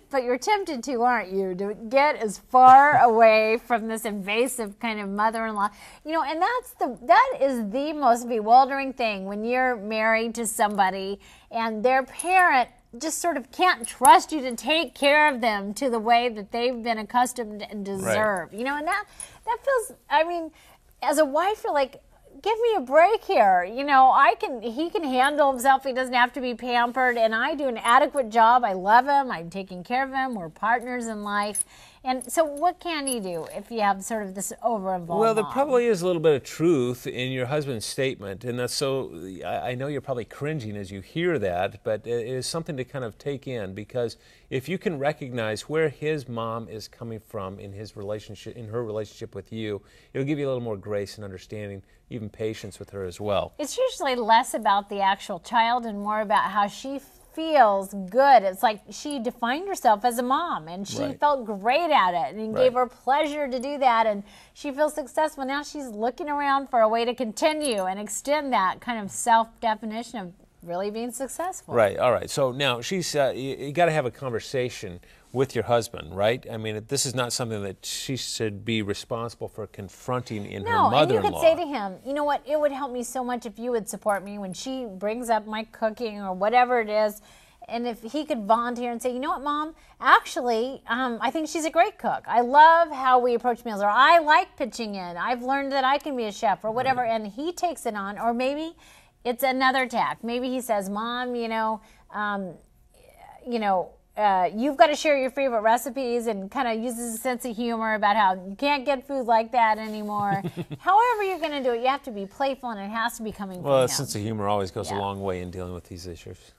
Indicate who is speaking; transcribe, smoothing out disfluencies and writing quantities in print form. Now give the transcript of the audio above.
Speaker 1: But you're tempted to, aren't you, to get as far away from this invasive kind of mother-in-law. You know, and that is the most bewildering thing when you're married to somebody and their parent just sort of can't trust you to take care of them to the way that they've been accustomed and deserve. Right. You know, and that feels, I mean, as a wife, you're like, give me a break here. You know, he can handle himself. He doesn't have to be pampered, and I do an adequate job. I love him. I'm taking care of him. We're partners in life. And so what can you do if you have sort of this over-involved
Speaker 2: Well, there
Speaker 1: mom?
Speaker 2: probably is a little bit of truth in your husband's statement, and that's so, I know you're probably cringing as you hear that, but it is something to kind of take in, because if you can recognize where his mom is coming from in his relationship, in her relationship with you, it'll give you a little more grace and understanding, even patience with her as well.
Speaker 1: It's usually less about the actual child and more about how she feels good. It's like she defined herself as a mom, and she felt great at it, and it gave her pleasure to do that, and she feels successful. Now she's looking around for a way to continue and extend that kind of self-definition of really being successful.
Speaker 2: Right, all right. So now she's, you got to have a conversation with your husband, right? I mean, this is not something that she should be responsible for confronting in her mother-in-law.
Speaker 1: No, and you could say to him, you know what, it would help me so much if you would support me when she brings up my cooking or whatever it is. And if he could volunteer and say, you know what, Mom, actually, I think she's a great cook. I love how we approach meals, or I like pitching in. I've learned that I can be a chef, or whatever, and he takes it on. Or maybe it's another tack. Maybe he says, Mom, you've got to share your favorite recipes, and kind of uses a sense of humor about how you can't get food like that anymore. However you're going to do it, you have to be playful, and it has to be coming from him.
Speaker 2: Well, a sense of humor always goes a long way in dealing with these issues.